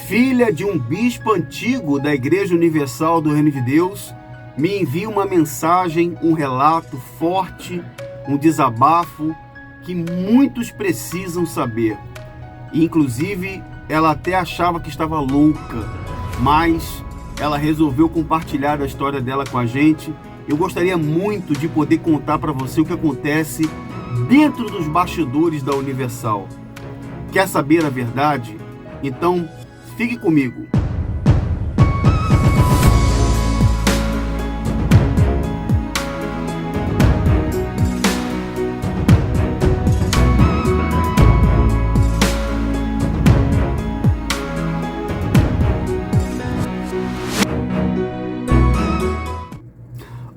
filha de um bispo antigo da Igreja Universal do Reino de Deus, me envia uma mensagem, um relato forte, um desabafo que muitos precisam saber. Inclusive, ela até achava que estava louca, mas ela resolveu compartilhar a história dela com a gente. Eu gostaria muito de poder contar para você o que acontece dentro dos bastidores da Universal. Quer saber a verdade? Então, fique comigo.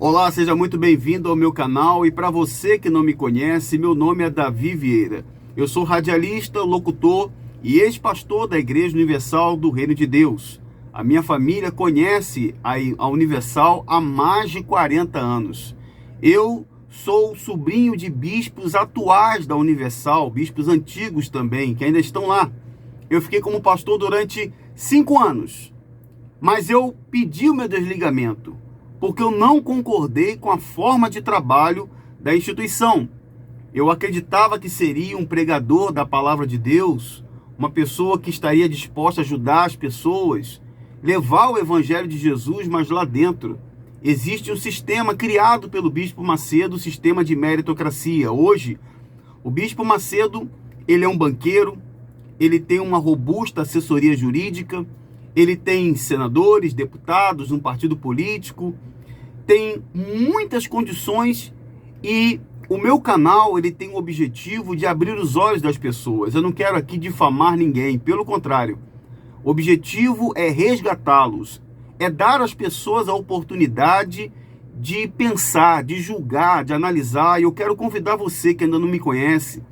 Olá, seja muito bem-vindo ao meu canal, e para você que não me conhece, meu nome é Davi Vieira. Eu sou radialista, locutor e ex-pastor da Igreja Universal do Reino de Deus. A minha família conhece a Universal há mais de 40 anos. Eu sou sobrinho de bispos atuais da Universal, bispos antigos também, que ainda estão lá. Eu fiquei como pastor durante 5 anos, mas eu pedi o meu desligamento, porque eu não concordei com a forma de trabalho da instituição. Eu acreditava que seria um pregador da palavra de Deus, uma pessoa que estaria disposta a ajudar as pessoas, levar o evangelho de Jesus, mas lá dentro existe um sistema criado pelo Bispo Macedo, o sistema de meritocracia. Hoje, o Bispo Macedo, ele é um banqueiro, ele tem uma robusta assessoria jurídica, ele tem senadores, deputados, um partido político, tem muitas condições, e o meu canal ele tem o objetivo de abrir os olhos das pessoas. Eu não quero aqui difamar ninguém, pelo contrário. O objetivo é resgatá-los, é dar às pessoas a oportunidade de pensar, de julgar, de analisar. E eu quero convidar você que ainda não me conhece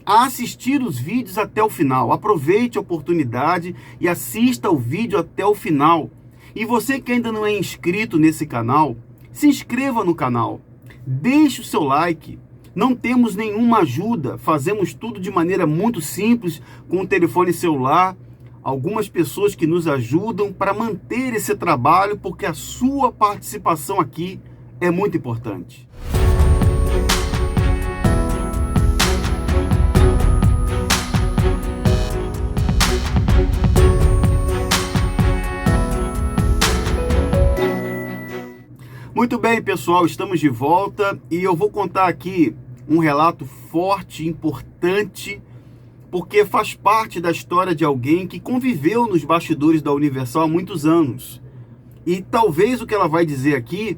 a assistir os vídeos até o final. Aproveite a oportunidade e assista o vídeo até o final. E você que ainda não é inscrito nesse canal, se inscreva no canal, deixe o seu like. Não temos nenhuma ajuda, fazemos tudo de maneira muito simples, com o telefone celular. Algumas pessoas que nos ajudam para manter esse trabalho, porque a sua participação aqui é muito importante. Muito bem, pessoal, estamos de volta e eu vou contar aqui um relato forte, importante, porque faz parte da história de alguém que conviveu nos bastidores da Universal há muitos anos. E talvez o que ela vai dizer aqui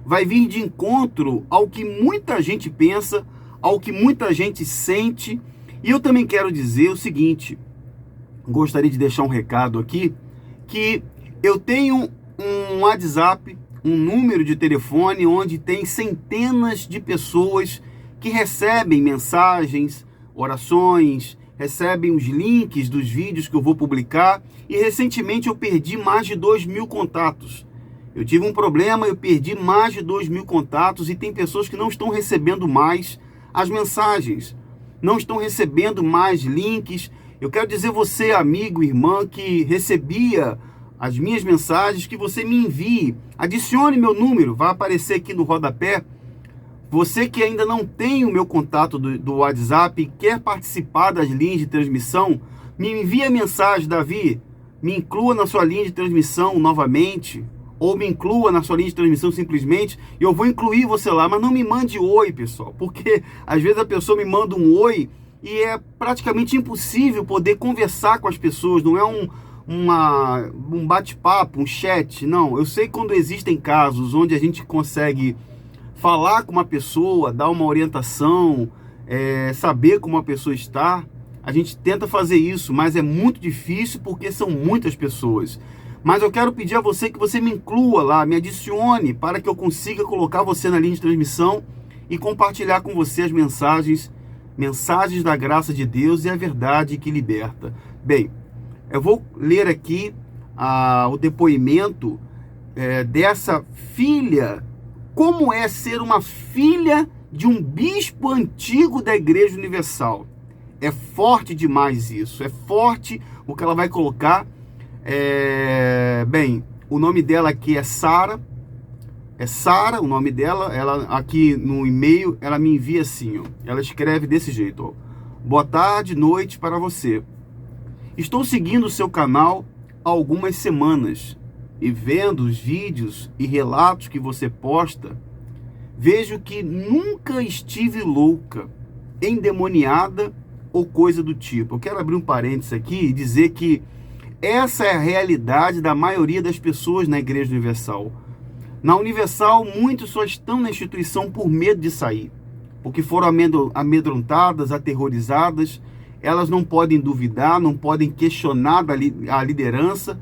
vai vir de encontro ao que muita gente pensa, ao que muita gente sente. E eu também quero dizer o seguinte, gostaria de deixar um recado aqui, que eu tenho um WhatsApp, um número de telefone onde tem centenas de pessoas que recebem mensagens, orações, recebem os links dos vídeos que eu vou publicar, e recentemente eu perdi mais de 2.000 contatos. Eu tive um problema, eu perdi mais de 2.000 contatos, e tem pessoas que não estão recebendo mais as mensagens, não estão recebendo mais links. Eu quero dizer você, amigo, irmã, que recebia as minhas mensagens, que você me envie, adicione meu número, vai aparecer aqui no rodapé. Você que ainda não tem o meu contato do WhatsApp e quer participar das linhas de transmissão, me envie a mensagem: Davi, me inclua na sua linha de transmissão novamente, ou me inclua na sua linha de transmissão simplesmente, e eu vou incluir você lá. Mas não me mande oi, pessoal, porque às vezes a pessoa me manda um oi e é praticamente impossível poder conversar com as pessoas, não é um bate-papo, um chat. Não, eu sei quando existem casos onde a gente consegue falar com uma pessoa, dar uma orientação, saber como a pessoa está, a gente tenta fazer isso, mas é muito difícil porque são muitas pessoas. Mas eu quero pedir a você que você me inclua lá, me adicione, para que eu consiga colocar você na linha de transmissão e compartilhar com você as mensagens da graça de Deus e a verdade que liberta. Bem, eu vou ler aqui o depoimento dessa filha. Como é ser uma filha de um bispo antigo da Igreja Universal? É forte demais isso, é forte o que ela vai colocar. Bem, o nome dela aqui é Sara. É Sara o nome dela. Ela aqui no e-mail, ela me envia assim, ó. Ela escreve desse jeito, ó. Boa tarde, noite para você. Estou seguindo o seu canal há algumas semanas e vendo os vídeos e relatos que você posta, vejo que nunca estive louca, endemoniada ou coisa do tipo. Eu quero abrir um parênteses aqui e dizer que essa é a realidade da maioria das pessoas na Igreja Universal. Na Universal, muitos só estão na instituição por medo de sair, porque foram amedrontadas, aterrorizadas. Elas não podem duvidar, não podem questionar a liderança.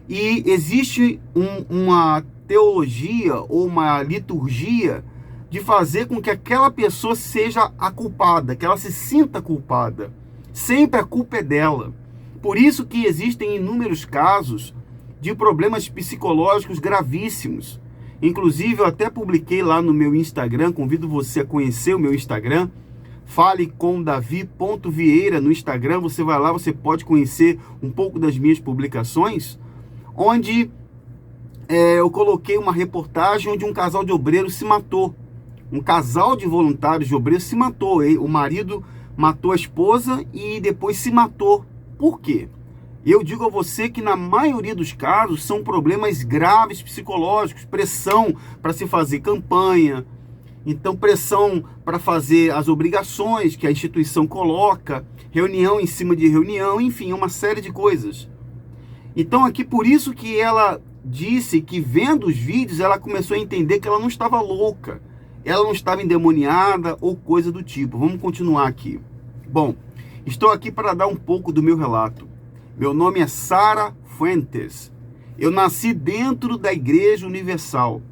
E existe uma teologia ou uma liturgia de fazer com que aquela pessoa seja a culpada, que ela se sinta culpada. Sempre a culpa é dela. Por isso que existem inúmeros casos de problemas psicológicos gravíssimos. Inclusive, eu até publiquei lá no meu Instagram, convido você a conhecer o meu Instagram, falecomdavi.vieira no Instagram. Você vai lá, você pode conhecer um pouco das minhas publicações, onde eu coloquei uma reportagem onde um casal de obreiros se matou. Um casal de voluntários de obreiros se matou. O marido matou a esposa e depois se matou. Por quê? Eu digo a você que na maioria dos casos são problemas graves psicológicos, pressão para se fazer campanha, então pressão para fazer as obrigações que a instituição coloca, reunião em cima de reunião, enfim, uma série de coisas. Então aqui por isso que ela disse que vendo os vídeos ela começou a entender que ela não estava louca, ela não estava endemoniada ou coisa do tipo. Vamos continuar aqui. Bom, estou aqui para dar um pouco do meu relato. Meu nome é Sara Fuentes. Eu nasci dentro da Igreja Universal.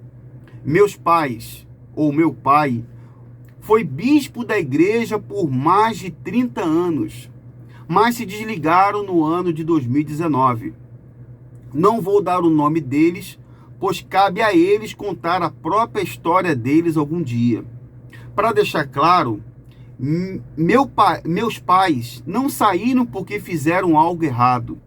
Meus pais, ou meu pai, foi bispo da igreja por mais de 30 anos, mas se desligaram no ano de 2019. Não vou dar o nome deles, pois cabe a eles contar a própria história deles algum dia. Para deixar claro, meus pais não saíram porque fizeram algo errado,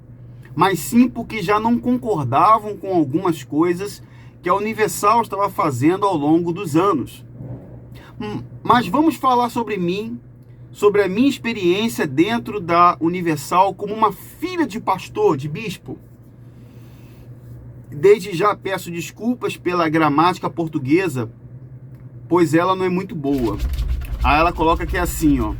mas sim porque já não concordavam com algumas coisas que a Universal estava fazendo ao longo dos anos. Mas vamos falar sobre mim, sobre a minha experiência dentro da Universal como uma filha de pastor, de bispo. Desde já peço desculpas pela gramática portuguesa, pois ela não é muito boa. Aí ela coloca aqui assim, ó.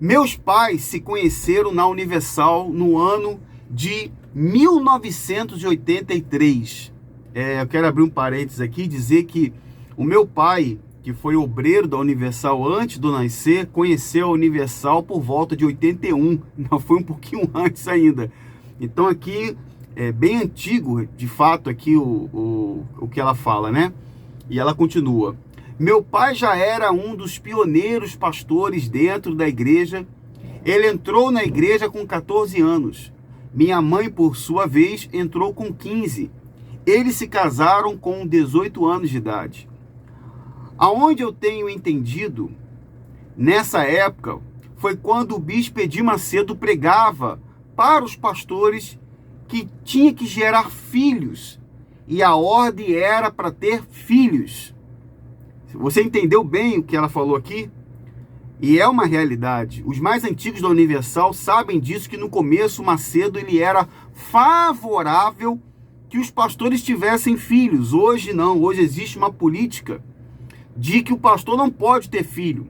Meus pais se conheceram na Universal no ano de 1983. Eu quero abrir um parênteses aqui e dizer que o meu pai, que foi obreiro da Universal antes do nascer, conheceu a Universal por volta de 81, não foi um pouquinho antes ainda. Então aqui é bem antigo, de fato, aqui o que ela fala, né? E ela continua. Meu pai já era um dos pioneiros pastores dentro da igreja. Ele entrou na igreja com 14 anos. Minha mãe, por sua vez, entrou com 15. Eles se casaram com 18 anos de idade. Aonde eu tenho entendido, nessa época, foi quando o bispo Edir Macedo pregava para os pastores que tinha que gerar filhos. E a ordem era para ter filhos. Você entendeu bem o que ela falou aqui? E é uma realidade. Os mais antigos da Universal sabem disso, que no começo Macedo ele era favorável que os pastores tivessem filhos. Hoje não, hoje existe uma política de que o pastor não pode ter filho.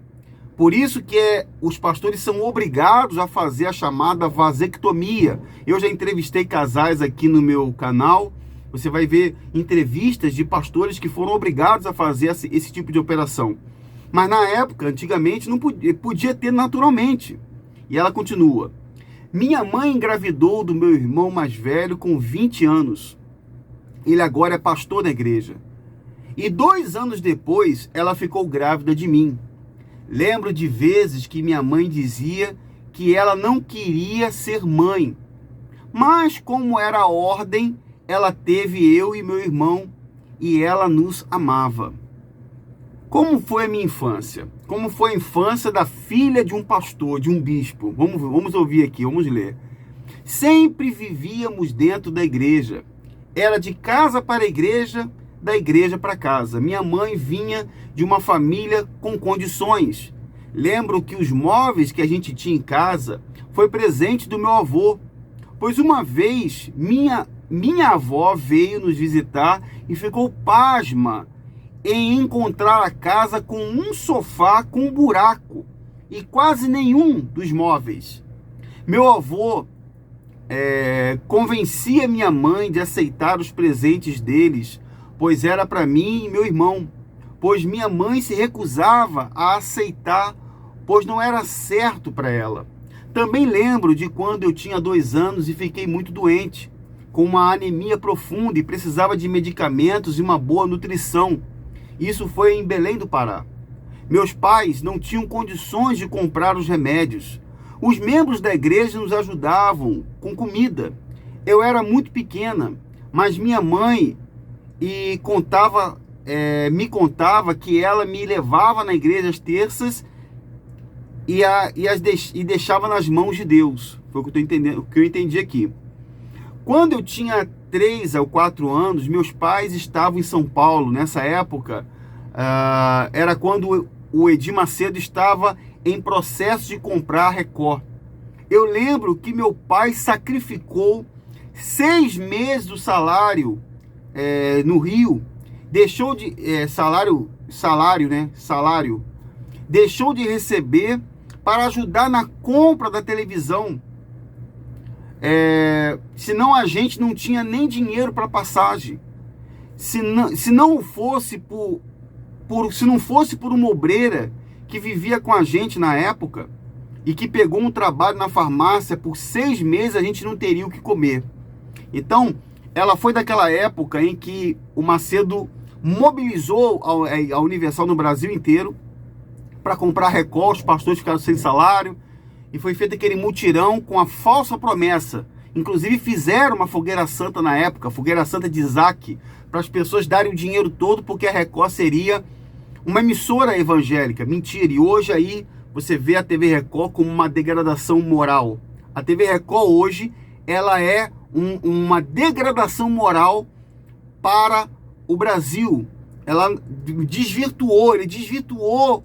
Por isso que os pastores são obrigados a fazer a chamada vasectomia. Eu já entrevistei casais aqui no meu canal. Você vai ver entrevistas de pastores que foram obrigados a fazer esse tipo de operação. Mas na época, antigamente, não podia ter naturalmente. E ela continua. Minha mãe engravidou do meu irmão mais velho com 20 anos. Ele agora é pastor da igreja. E 2 anos depois, ela ficou grávida de mim. Lembro de vezes que minha mãe dizia que ela não queria ser mãe. Mas como era a ordem, ela teve eu e meu irmão e ela nos amava. Como foi a minha infância? Como foi a infância da filha de um pastor, de um bispo? Vamos ouvir aqui, vamos ler. Sempre vivíamos dentro da igreja. Era de casa para a igreja, da igreja para casa. Minha mãe vinha de uma família com condições. Lembro que os móveis que a gente tinha em casa foi presente do meu avô, pois uma vez minha avó veio nos visitar e ficou pasma em encontrar a casa com um sofá com um buraco e quase nenhum dos móveis. Meu avô convencia minha mãe de aceitar os presentes deles, pois era para mim e meu irmão, pois minha mãe se recusava a aceitar, pois não era certo para ela. Também lembro de quando eu tinha 2 anos e fiquei muito doente, com uma anemia profunda e precisava de medicamentos e uma boa nutrição. Isso foi em Belém do Pará. Meus pais não tinham condições de comprar os remédios. Os membros da igreja nos ajudavam com comida. Eu era muito pequena, mas minha mãe me contava que ela me levava na igreja às terças e deixava nas mãos de Deus. Foi o que eu entendi aqui. Quando eu tinha 3 ou 4 anos, meus pais estavam em São Paulo. Nessa época, era quando o Edir Macedo estava em processo de comprar a Record. Eu lembro que meu pai sacrificou 6 meses do salário no Rio, deixou de salário, deixou de receber para ajudar na compra da televisão. Senão a gente não tinha nem dinheiro para passagem. Se não fosse por uma obreira que vivia com a gente na época e que pegou um trabalho na farmácia por 6 meses, a gente não teria o que comer. Então, ela foi daquela época em que o Macedo mobilizou a Universal no Brasil inteiro para comprar Record. Os pastores ficaram sem salário e foi feito aquele mutirão com a falsa promessa. Inclusive fizeram uma fogueira santa na época, fogueira santa de Isaac, para as pessoas darem o dinheiro todo, porque a Record seria uma emissora evangélica. Mentira. E hoje aí você vê a TV Record como uma degradação moral. A TV Record hoje, ela é uma degradação moral para o Brasil. Ele desvirtuou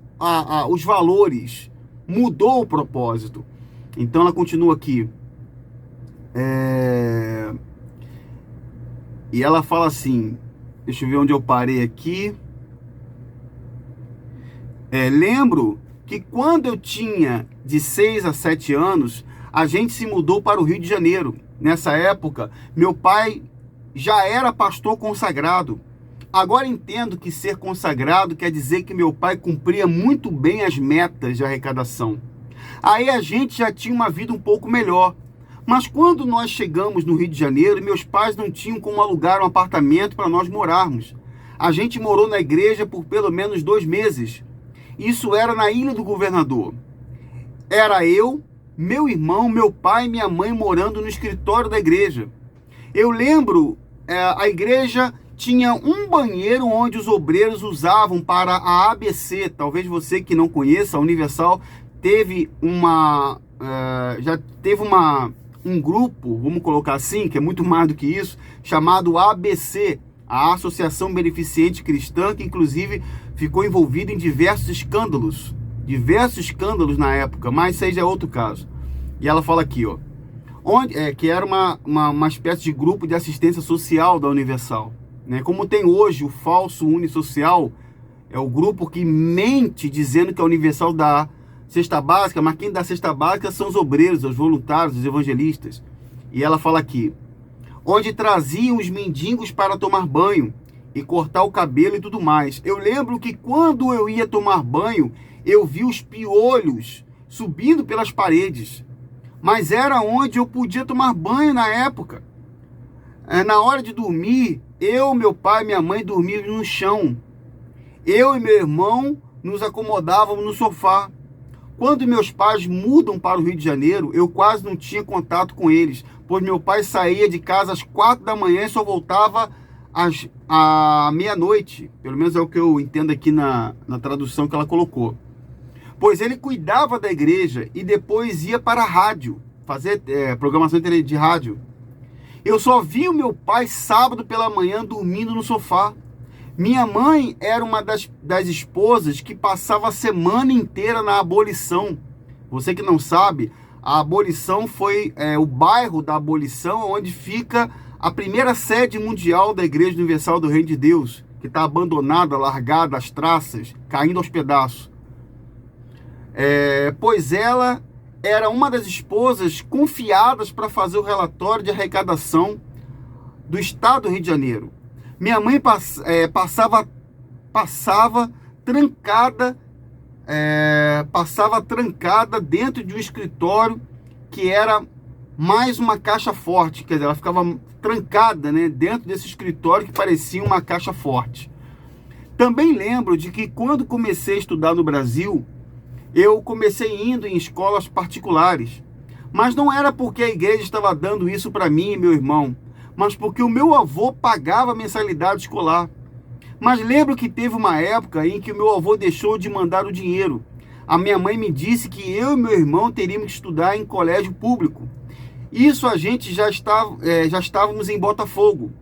os valores, mudou o propósito. Então ela continua aqui. E ela fala assim, deixa eu ver onde eu parei aqui. Lembro que quando eu tinha de 6 a 7 anos, a gente se mudou para o Rio de Janeiro. Nessa época, meu pai já era pastor consagrado. Agora entendo que ser consagrado quer dizer que meu pai cumpria muito bem as metas de arrecadação. Aí a gente já tinha uma vida um pouco melhor. Mas quando nós chegamos no Rio de Janeiro, meus pais não tinham como alugar um apartamento para nós morarmos. A gente morou na igreja por pelo menos 2 meses. Isso era na Ilha do Governador. Era eu, meu irmão, meu pai e minha mãe morando no escritório da igreja. Eu lembro, a igreja tinha um banheiro onde os obreiros usavam para a ABC. Talvez você que não conheça, a Universal já teve um grupo, vamos colocar assim, que é muito mais do que isso, chamado ABC, a Associação Beneficente Cristã, que inclusive ficou envolvida em diversos escândalos na época, mas isso aí já é outro caso. E ela fala aqui, que era uma espécie de grupo de assistência social da Universal, né? Como tem hoje o falso Unisocial, é o grupo que mente dizendo que a Universal dá cesta básica, mas quem dá cesta básica são os obreiros, os voluntários, os evangelistas. E ela fala aqui, onde traziam os mendigos para tomar banho e cortar o cabelo e tudo mais. Eu lembro que quando eu ia tomar banho, eu vi os piolhos subindo pelas paredes, mas era onde eu podia tomar banho na época. Na hora de dormir, eu, meu pai e minha mãe dormíamos no chão. Eu e meu irmão nos acomodávamos no sofá. Quando meus pais mudam para o Rio de Janeiro, eu quase não tinha contato com eles, pois meu pai saía de casa às 4 da manhã e só voltava à meia-noite. Pelo menos é o que eu entendo aqui na tradução que ela colocou. Pois ele cuidava da igreja e depois ia para a rádio. fazer programação de rádio. Eu só vi o meu pai sábado pela manhã dormindo no sofá. Minha mãe era uma das esposas que passava a semana inteira na Abolição. Você que não sabe, a Abolição foi o bairro da Abolição, onde fica a primeira sede mundial da Igreja Universal do Reino de Deus, que está abandonada, largada, às traças, caindo aos pedaços. Pois ela era uma das esposas confiadas para fazer o relatório de arrecadação do Estado do Rio de Janeiro. Minha mãe passava trancada dentro de um escritório que era mais uma caixa forte. Quer dizer, ela ficava trancada, né, dentro desse escritório que parecia uma caixa forte. Também lembro de que quando comecei a estudar no Brasil, eu comecei indo em escolas particulares. Mas não era porque a igreja estava dando isso para mim e meu irmão, mas porque o meu avô pagava a mensalidade escolar. Mas lembro que teve uma época em que o meu avô deixou de mandar o dinheiro. A minha mãe me disse que eu e meu irmão teríamos que estudar em colégio público. Isso a gente já estávamos em Botafogo.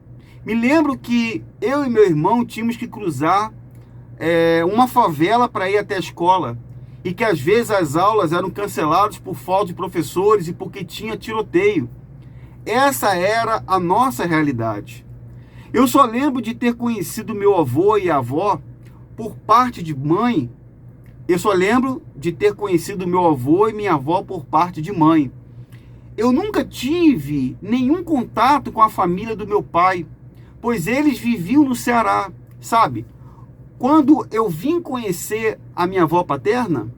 Me lembro que eu e meu irmão tínhamos que cruzar uma favela para ir até a escola. E que às vezes as aulas eram canceladas por falta de professores e porque tinha tiroteio. Essa era a nossa realidade. Eu só lembro de ter conhecido meu avô e avó por parte de mãe. Eu só lembro de ter conhecido meu avô e minha avó por parte de mãe. Eu nunca tive nenhum contato com a família do meu pai, pois eles viviam no Ceará, sabe? Quando eu vim conhecer a minha avó paterna,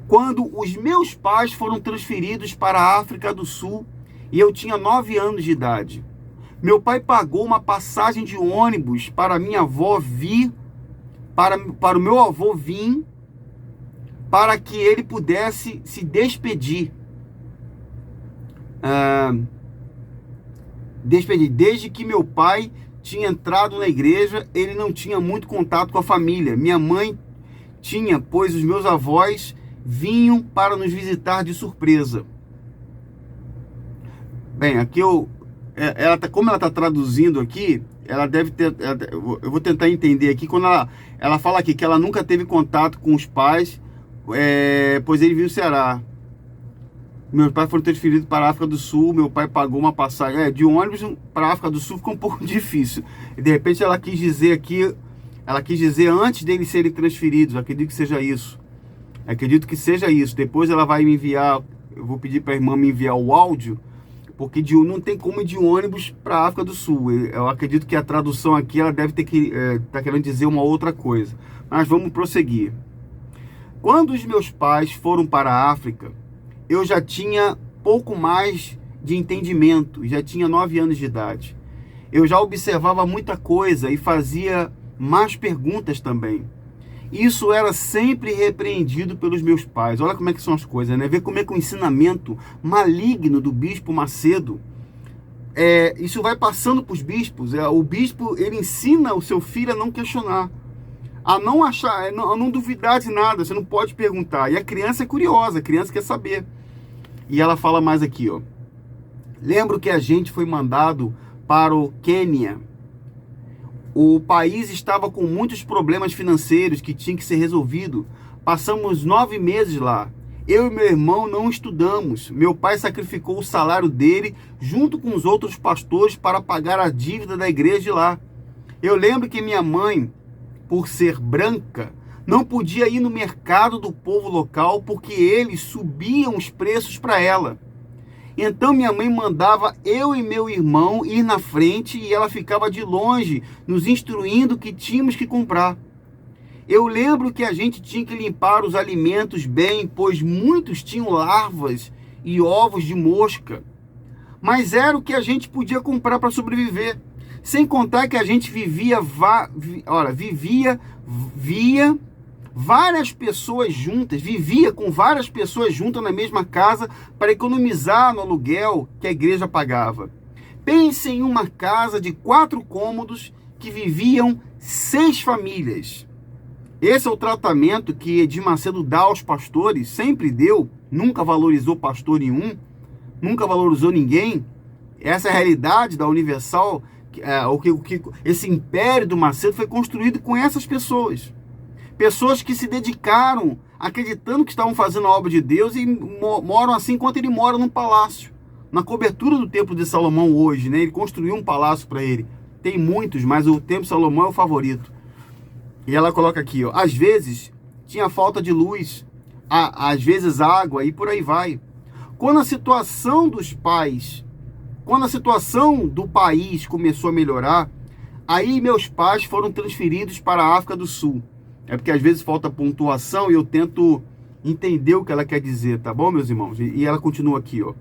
quando os meus pais foram transferidos para a África do Sul e eu tinha 9 anos de idade. Meu pai pagou uma passagem de ônibus para minha avó vir, para o meu avô vir, para que ele pudesse se despedir. Desde que meu pai tinha entrado na igreja, ele não tinha muito contato com a família. Minha mãe tinha, pois os meus avós vinham para nos visitar de surpresa. Bem, aqui como ela está traduzindo aqui, ela deve ter. Eu vou tentar entender aqui. Quando ela fala aqui que ela nunca teve contato com os pais, pois ele viu o Ceará. Meus pais foram transferidos para a África do Sul. Meu pai pagou uma passagem de ônibus para a África do Sul, ficou um pouco difícil. E de repente ela quis dizer aqui, antes deles serem transferidos. Acredito que seja isso. Depois ela vai me enviar. Eu vou pedir para a irmã me enviar o áudio, porque não tem como ir de ônibus para a África do Sul. Eu acredito que a tradução aqui ela deve ter que tá querendo dizer uma outra coisa. Mas vamos prosseguir. Quando os meus pais foram para a África, eu já tinha pouco mais de entendimento, já tinha 9 anos de idade. Eu já observava muita coisa e fazia mais perguntas também. Isso era sempre repreendido pelos meus pais. Olha como é que são as coisas, né? Vê como é que o ensinamento maligno do bispo Macedo, isso vai passando para os bispos. O bispo, ele ensina o seu filho a não questionar, a não achar, a não duvidar de nada. Você não pode perguntar. E a criança é curiosa, a criança quer saber. E ela fala mais aqui, ó. Lembro que a gente foi mandado para o Quênia. O país estava com muitos problemas financeiros que tinham que ser resolvidos. Passamos 9 meses lá. Eu e meu irmão não estudamos. Meu pai sacrificou o salário dele junto com os outros pastores para pagar a dívida da igreja de lá. Eu lembro que minha mãe, por ser branca, não podia ir no mercado do povo local porque eles subiam os preços para ela. Então minha mãe mandava eu e meu irmão ir na frente e ela ficava de longe, nos instruindo o que tínhamos que comprar. Eu lembro que a gente tinha que limpar os alimentos bem, pois muitos tinham larvas e ovos de mosca. Mas era o que a gente podia comprar para sobreviver. Sem contar que a gente via várias pessoas juntas, vivia com várias pessoas juntas na mesma casa para economizar no aluguel que a igreja pagava. Pense em uma casa de 4 cômodos que viviam 6 famílias. Esse é o tratamento que Edir Macedo dá aos pastores, sempre deu, nunca valorizou pastor nenhum, nunca valorizou ninguém. Essa é a realidade da Universal. Esse império do Macedo foi construído com essas pessoas. Pessoas que se dedicaram, acreditando que estavam fazendo a obra de Deus e moram assim enquanto ele mora num palácio. Na cobertura do Templo de Salomão hoje, né? Ele construiu um palácio para ele. Tem muitos, mas o Templo de Salomão é o favorito. E ela coloca aqui, ó, às vezes tinha falta de luz, às vezes água e por aí vai. Quando a situação do país começou a melhorar, aí meus pais foram transferidos para a África do Sul. É porque às vezes falta pontuação e eu tento entender o que ela quer dizer, tá bom, meus irmãos? E ela continua aqui, ó.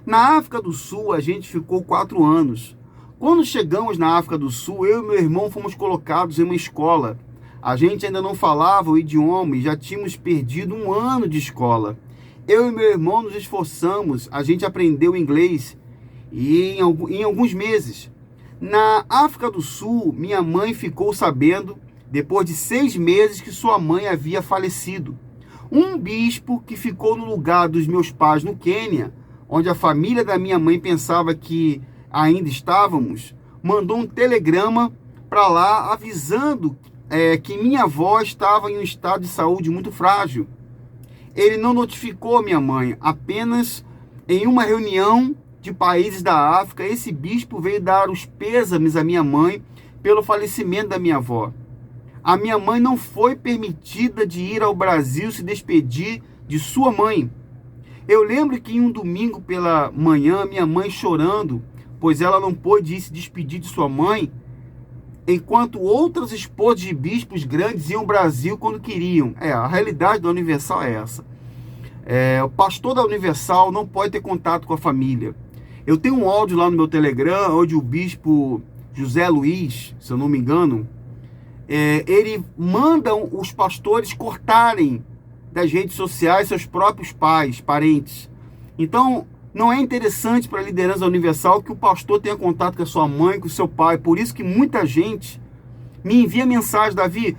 Na África do Sul, a gente ficou 4 anos. Quando chegamos na África do Sul, eu e meu irmão fomos colocados em uma escola. A gente ainda não falava o idioma e já tínhamos perdido 1 ano de escola. Eu e meu irmão nos esforçamos, a gente aprendeu inglês e em alguns meses. Na África do Sul, minha mãe ficou sabendo, depois de 6 meses, que sua mãe havia falecido. Um bispo que ficou no lugar dos meus pais no Quênia, onde a família da minha mãe pensava que ainda estávamos, mandou um telegrama para lá avisando que minha avó estava em um estado de saúde muito frágil. Ele não notificou minha mãe, apenas em uma reunião de países da África, esse bispo veio dar os pêsames à minha mãe pelo falecimento da minha avó. A minha mãe não foi permitida de ir ao Brasil se despedir de sua mãe. Eu lembro que em um domingo pela manhã, minha mãe chorando, pois ela não pôde se despedir de sua mãe, enquanto outras esposas de bispos grandes iam ao Brasil quando queriam. A realidade da Universal é essa. O pastor da Universal não pode ter contato com a família. Eu tenho um áudio lá no meu Telegram, onde o bispo José Luiz, se eu não me engano, ele manda os pastores cortarem das redes sociais seus próprios pais, parentes. Então, não é interessante para a liderança universal que o pastor tenha contato com a sua mãe, com o seu pai. Por isso que muita gente me envia mensagem: Davi,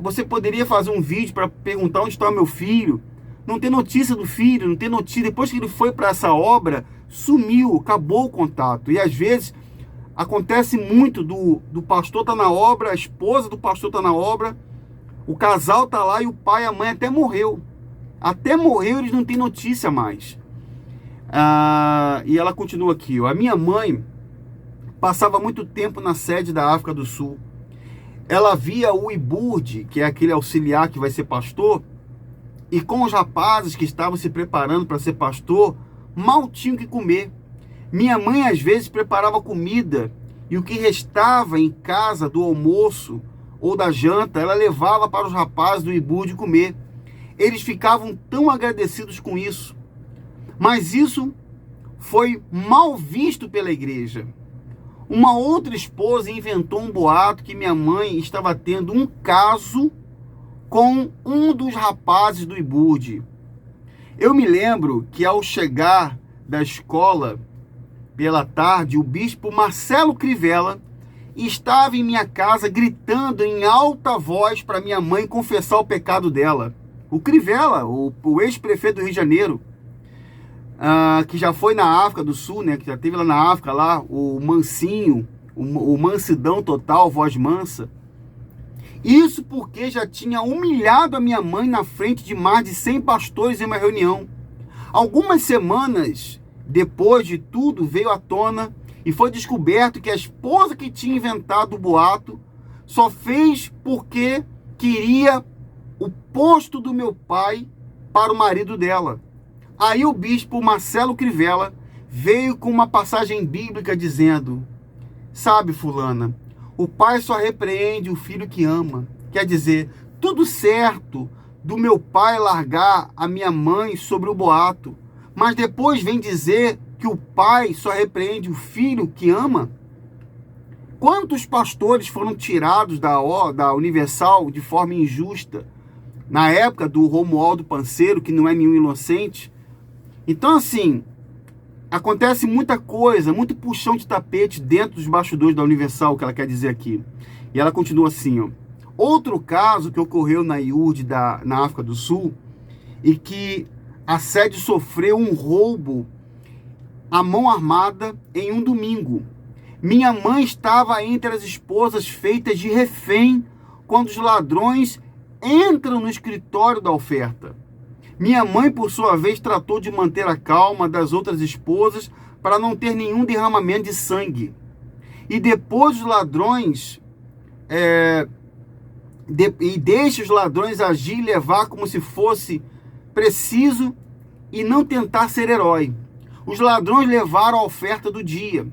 você poderia fazer um vídeo para perguntar onde está o meu filho? Não tem notícia do filho, não tem notícia. Depois que ele foi para essa obra, sumiu, acabou o contato. E às vezes acontece muito do pastor estar na obra, a esposa do pastor está na obra, o casal está lá e o pai e a mãe até morreu. Até morreu, eles não têm notícia mais. E ela continua aqui, ó. A minha mãe passava muito tempo na sede da África do Sul. Ela via o Iburde, que é aquele auxiliar que vai ser pastor, e com os rapazes que estavam se preparando para ser pastor, mal tinham o que comer. Minha mãe às vezes preparava comida e o que restava em casa do almoço ou da janta, ela levava para os rapazes do Iburde comer. Eles ficavam tão agradecidos com isso. Mas isso foi mal visto pela igreja. Uma outra esposa inventou um boato que minha mãe estava tendo um caso com um dos rapazes do Iburde. Eu me lembro que ao chegar da escola pela tarde, o bispo Marcelo Crivella estava em minha casa gritando em alta voz para minha mãe confessar o pecado dela. O Crivella, o ex-prefeito do Rio de Janeiro, que já foi na África do Sul, né, que já teve lá na África, lá, o mansinho, o mansidão total, voz mansa. Isso porque já tinha humilhado a minha mãe na frente de mais de 100 pastores em uma reunião. Algumas semanas depois de tudo veio à tona e foi descoberto que a esposa que tinha inventado o boato só fez porque queria o posto do meu pai para o marido dela. Aí o bispo Marcelo Crivella veio com uma passagem bíblica dizendo: sabe, fulana, o pai só repreende o filho que ama. Quer dizer, tudo certo do meu pai largar a minha mãe sobre o boato, mas depois vem dizer que o pai só repreende o filho que ama? Quantos pastores foram tirados da Universal de forma injusta? Na época do Romualdo Panseiro, que não é nenhum inocente. Então, assim, acontece muita coisa, muito puxão de tapete dentro dos bastidores da Universal, que ela quer dizer aqui. E ela continua assim, ó. Outro caso que ocorreu na IURD na África do Sul, e que a sede sofreu um roubo à mão armada em um domingo. Minha mãe estava entre as esposas feitas de refém quando os ladrões entram no escritório da oferta. Minha mãe, por sua vez, tratou de manter a calma das outras esposas para não ter nenhum derramamento de sangue. E depois os ladrões... e deixe os ladrões agir e levar como se fosse preciso e não tentar ser herói. Os ladrões levaram a oferta do dia.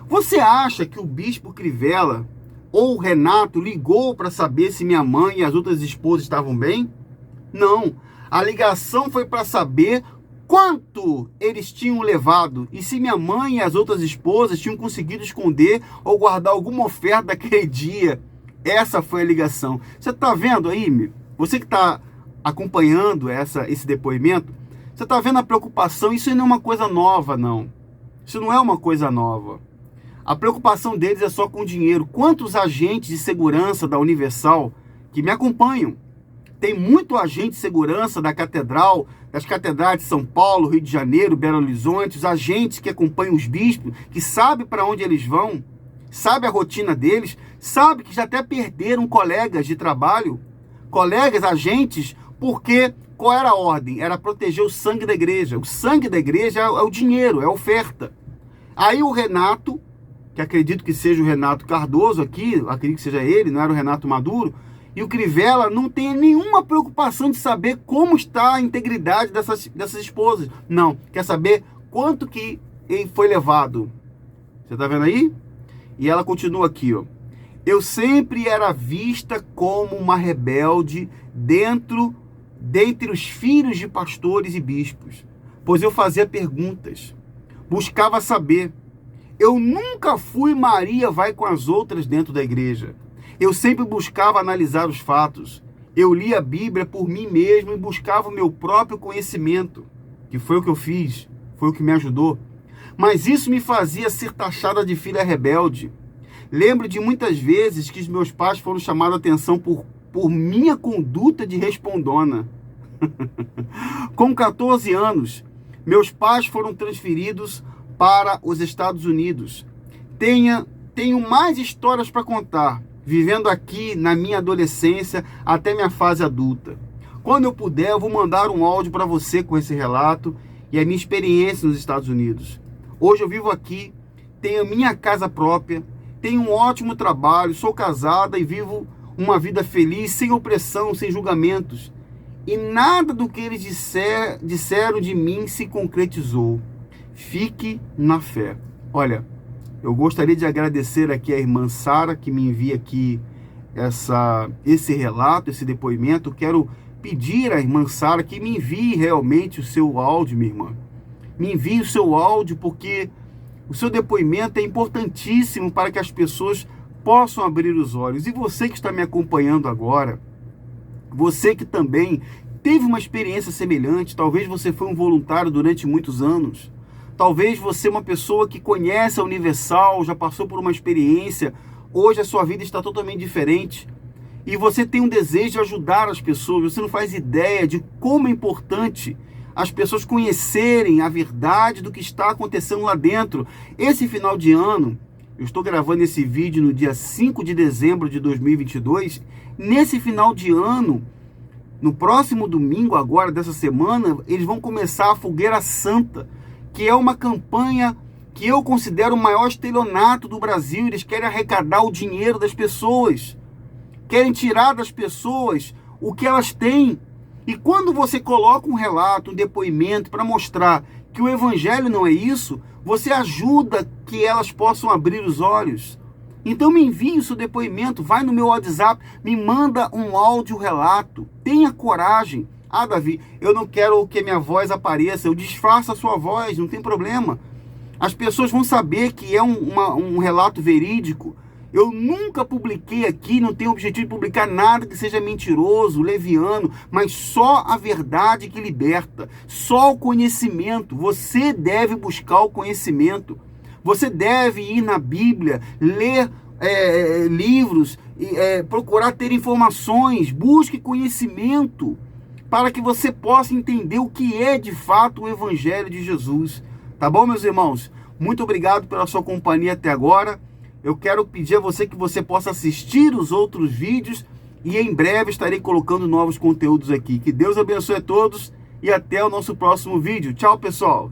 Você acha que o bispo Crivella ou o Renato ligou para saber se minha mãe e as outras esposas estavam bem? Não. A ligação foi para saber quanto eles tinham levado e se minha mãe e as outras esposas tinham conseguido esconder ou guardar alguma oferta daquele dia. Essa foi a ligação. Você está vendo aí, você que está acompanhando esse depoimento, você está vendo a preocupação? Isso não é uma coisa nova, não. Isso não é uma coisa nova. A preocupação deles é só com dinheiro. Quantos agentes de segurança da Universal que me acompanham? Tem muito agente de segurança da catedral, das catedrais de São Paulo, Rio de Janeiro, Belo Horizonte, os agentes que acompanham os bispos, que sabem para onde eles vão, sabe a rotina deles, sabe que já até perderam colegas de trabalho, colegas, agentes, porque qual era a ordem? Era proteger o sangue da igreja. O sangue da igreja é o dinheiro, é a oferta. Aí o Renato, que acredito que seja o Renato Cardoso aqui, acredito que seja ele, não era o Renato Maduro, e o Crivella não tem nenhuma preocupação de saber como está a integridade dessas esposas. Não, quer saber quanto que ele foi levado. Você está vendo aí? E ela continua aqui, ó. Eu sempre era vista como uma rebelde dentre os filhos de pastores e bispos, pois eu fazia perguntas, buscava saber. Eu nunca fui Maria vai com as outras dentro da igreja. Eu sempre buscava analisar os fatos. Eu lia a Bíblia por mim mesmo e buscava o meu próprio conhecimento, que foi o que eu fiz, foi o que me ajudou. Mas isso me fazia ser taxada de filha rebelde. Lembro de muitas vezes que os meus pais foram chamados a atenção por minha conduta de respondona. Com 14 anos, meus pais foram transferidos para os Estados Unidos. Tenho mais histórias para contar, vivendo aqui na minha adolescência até minha fase adulta. Quando eu puder, eu vou mandar um áudio para você com esse relato e a minha experiência nos Estados Unidos. Hoje eu vivo aqui, tenho minha casa própria, tenho um ótimo trabalho, sou casada e vivo uma vida feliz, sem opressão, sem julgamentos. E nada do que eles disseram de mim se concretizou. Fique na fé. Olha, eu gostaria de agradecer aqui a irmã Sara, que me envia aqui esse relato, esse depoimento. Quero pedir à irmã Sara que me envie realmente o seu áudio, minha irmã. Me envie o seu áudio, porque o seu depoimento é importantíssimo para que as pessoas possam abrir os olhos. E você que está me acompanhando agora, você que também teve uma experiência semelhante, talvez você foi um voluntário durante muitos anos, talvez você é uma pessoa que conhece a Universal, já passou por uma experiência, hoje a sua vida está totalmente diferente, e você tem um desejo de ajudar as pessoas, você não faz ideia de como é importante as pessoas conhecerem a verdade do que está acontecendo lá dentro. Esse final de ano, eu estou gravando esse vídeo no dia 5 de dezembro de 2022, nesse final de ano, no próximo domingo agora dessa semana, eles vão começar a Fogueira Santa, que é uma campanha que eu considero o maior estelionato do Brasil. Eles querem arrecadar o dinheiro das pessoas, querem tirar das pessoas o que elas têm. E quando você coloca um relato, um depoimento para mostrar que o evangelho não é isso, você ajuda que elas possam abrir os olhos. Então me envie o seu depoimento, vai no meu WhatsApp, me manda um áudio relato, tenha coragem. Ah, Davi, eu não quero que minha voz apareça, eu disfarço a sua voz, não tem problema. As pessoas vão saber que é um relato verídico. Eu nunca publiquei aqui, não tenho o objetivo de publicar nada que seja mentiroso, leviano, mas só a verdade que liberta, só o conhecimento. Você deve buscar o conhecimento. Você deve ir na Bíblia, ler procurar ter informações, busque conhecimento para que você possa entender o que é de fato o Evangelho de Jesus. Tá bom, meus irmãos? Muito obrigado pela sua companhia até agora. Eu quero pedir a você que você possa assistir os outros vídeos e em breve estarei colocando novos conteúdos aqui. Que Deus abençoe a todos e até o nosso próximo vídeo. Tchau, pessoal!